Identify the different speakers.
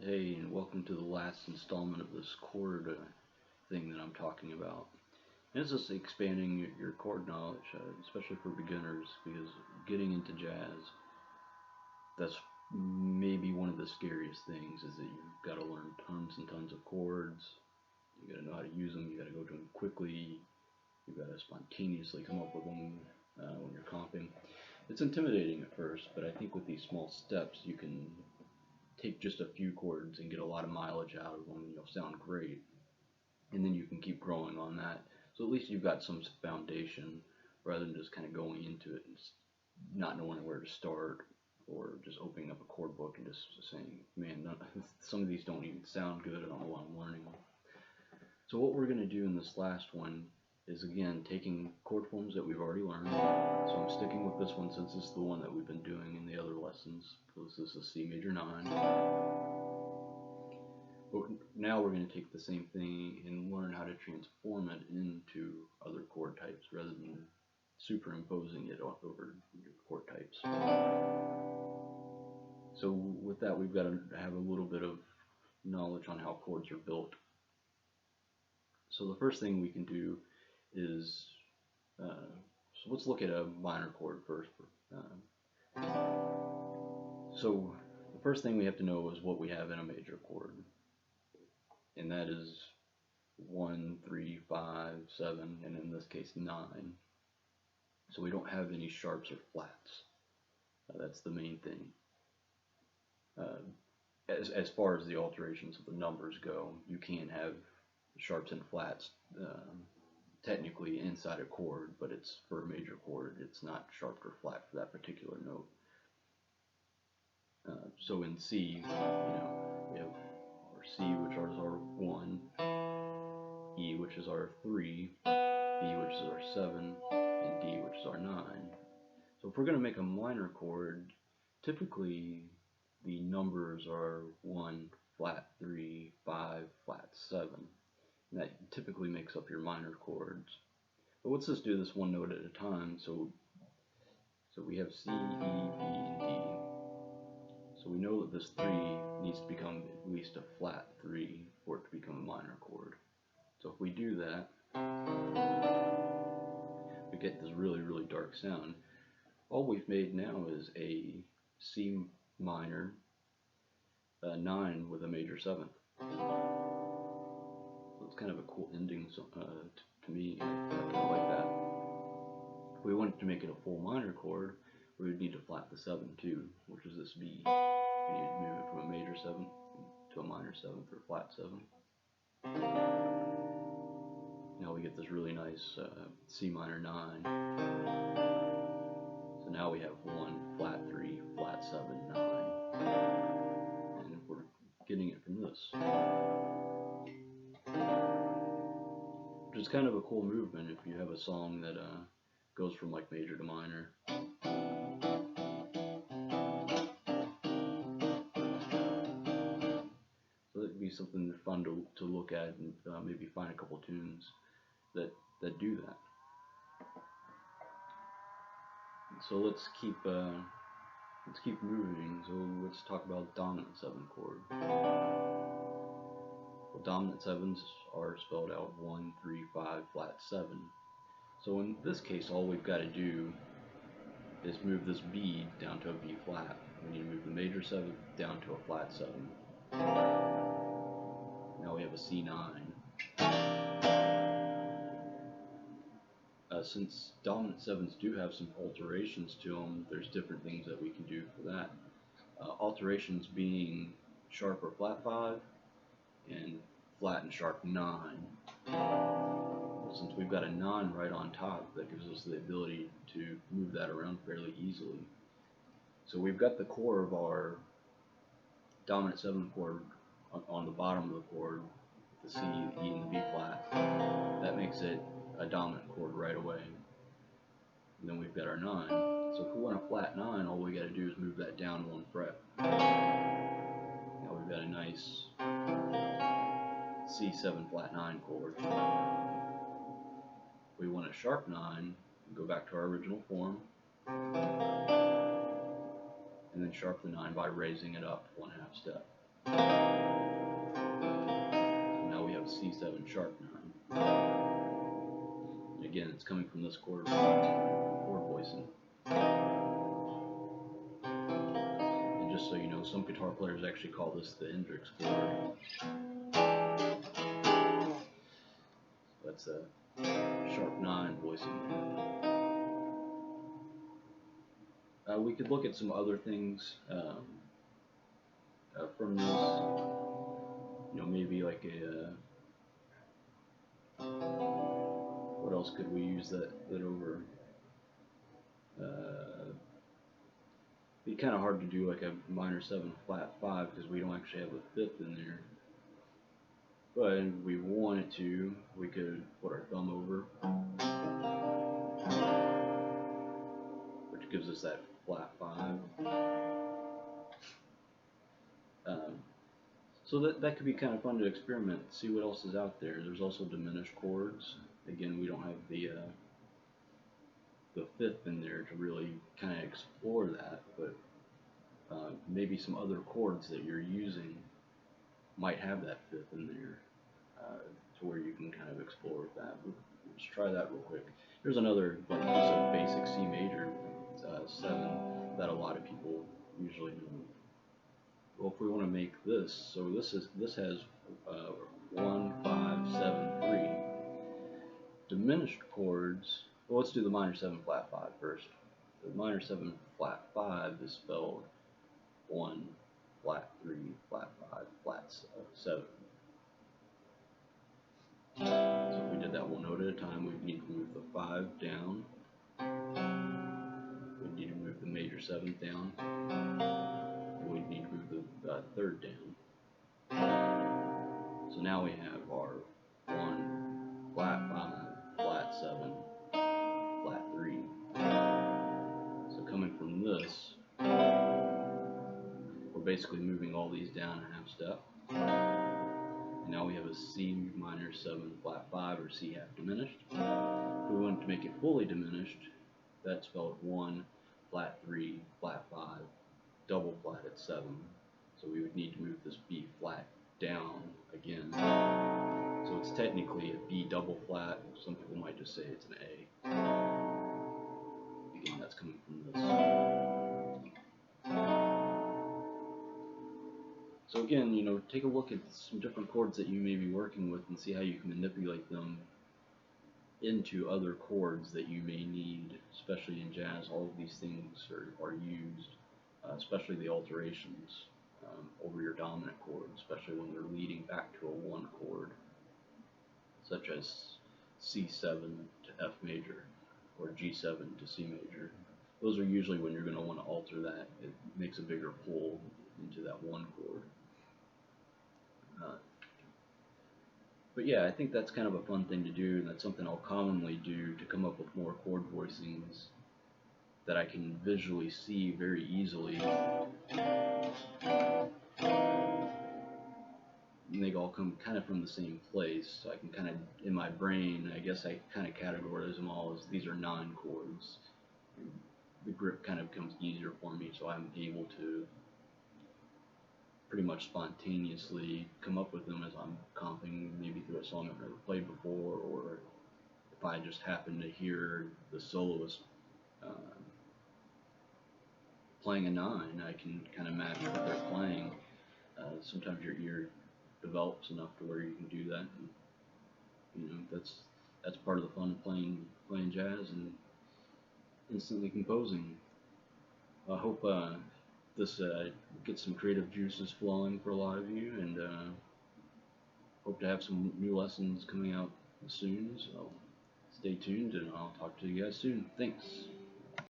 Speaker 1: Hey, and welcome to the last installment of this chord thing that I'm talking about. And it's just expanding your chord knowledge, especially for beginners, because getting into jazz, that's maybe one of the scariest things, is that you've got to learn tons and tons of chords. You got to know how to use them. You got to go to them quickly. You got to spontaneously come up with them when you're comping. It's intimidating at first, but I think with these small steps, you can take just a few chords and get a lot of mileage out of them, and you'll sound great. And then you can keep growing on that. So at least you've got some foundation rather than just kind of going into it and not knowing where to start, or just opening up a chord book and just saying, man, some of these don't even sound good. I don't know what I'm learning. So what we're going to do in this last one is, again, taking chord forms that we've already learned. So I'm sticking with this one since it's the one that we've been doing in the other lessons. So this is C major 9. But now we're going to take the same thing and learn how to transform it into other chord types rather than superimposing it over your chord types. So with that, we've got to have a little bit of knowledge on how chords are built. So the first thing we can do is, so let's look at a minor chord first. So the first thing we have to know is what we have in a major chord, and that is 1, 3, 5, 7, and in this case 9. So we don't have any sharps or flats. That's the main thing. As far as the alterations of the numbers go, you can have sharps and flats technically inside a chord, but it's for a major chord. It's not sharp or flat for that particular note. So in C, we have our C, which is our 1, E, which is our 3, B, which is our 7, and D, which is our 9. So if we're going to make a minor chord, typically the numbers are 1, flat 3, 5, flat 7. And that typically makes up your minor chords. But let's just do this one note at a time. So we have C, E, B, and D. So we know that this 3 needs to become at least a flat 3 for it to become a minor chord. So if we do that, we get this really, really dark sound. All we've made now is a C minor 9 with a major 7th. So it's kind of a cool ending to me. I like that. If we wanted to make it a full minor chord, we would need to flat the 7 too, which is this B. We need to move it from a major 7th to a minor 7th or flat 7. Now we get this really nice C minor 9. So now we have 1, flat 3, flat 7, 9. And we're getting it from this. Which is kind of a cool movement if you have a song that goes from like major to minor. So that'd be something fun to look at, and maybe find a couple tunes that do that. So let's keep moving. So let's talk about dominant 7 chord. Well, dominant 7s are spelled out 1, 3, 5, flat 7. So in this case, all we've got to do is move this B down to a B flat. We need to move the major 7th down to a flat 7. Now we have a C9. Since dominant 7s do have some alterations to them, there's different things that we can do for that. Alterations being sharp or flat 5 and flat and sharp 9. Well, since we've got a 9 right on top, that gives us the ability to move that around fairly easily. So we've got the core of our dominant 7 chord on the bottom of the chord, the C, the E, and the B flat. That makes it a dominant chord right away. And then we've got our 9. So if we want a flat 9, all we got to do is move that down 1 fret. Now we've got a nice C7 flat 9 chord. If we want a sharp 9, go back to our original form, and then sharp the 9 by raising it up 1/2 step. C7 sharp 9. And again, it's coming from this chord voicing. And just so you know, some guitar players actually call this the Hendrix chord. That's a sharp 9 voicing. We could look at some other things from this. You know, maybe like a what else could we use that over? It'd be kind of hard to do like a minor 7 flat 5 because we don't actually have a fifth in there. But if we wanted to, we could put our thumb over, which gives us that flat 5. So that could be kind of fun to experiment, see what else is out there. There's also diminished chords. Again, we don't have the fifth in there to really kind of explore that, but maybe some other chords that you're using might have that fifth in there, to where you can kind of explore that. Let's try that real quick. Here's another, like, just a basic C major 7 that a lot of people usually know. Well, if we want to make this, so this has 1, 5, 7, 3. Diminished chords. Well, let's do the minor 7 flat 5 first. The minor 7 flat 5 is spelled 1, flat 3, flat 5, flat 7. So if we did that one note at a time, we'd need to move the 5 down. We'd need to move the major 7th down. We'd need to move the 3rd down. So now we have our 1, flat 5, flat 7, flat 3. So coming from this, we're basically moving all these down a half step. And now we have a C minor 7 flat 5, or C half diminished. If we wanted to make it fully diminished, that's spelled 1, flat 3, flat 5, double flat at 7. So we would need to move this B flat down again. So it's technically a B double flat. Some people might just say it's an A. Again, that's coming from this. So again, you know, take a look at some different chords that you may be working with and see how you can manipulate them into other chords that you may need, especially in jazz. All of these things are used, especially the alterations, over your dominant chord, especially when they're leading back to a 1 chord, such as C7 to F major or G7 to C major. Those are usually when you're going to want to alter that. It makes a bigger pull into that 1 chord. But yeah, I think that's kind of a fun thing to do, and that's something I'll commonly do to come up with more chord voicings that I can visually see very easily. And they all come kind of from the same place, so I can kind of, in my brain, I guess I kind of categorize them all as these are non-chords. The grip kind of becomes easier for me, so I'm able to pretty much spontaneously come up with them as I'm comping maybe through a song I've never played before, or if I just happen to hear the soloist playing a 9, I can kind of match what they're playing. Sometimes your ear develops enough to where you can do that, and, you know, that's part of the fun of playing jazz and instantly composing. I hope this gets some creative juices flowing for a lot of you, and hope to have some new lessons coming out soon, so stay tuned and I'll talk to you guys soon. Thanks.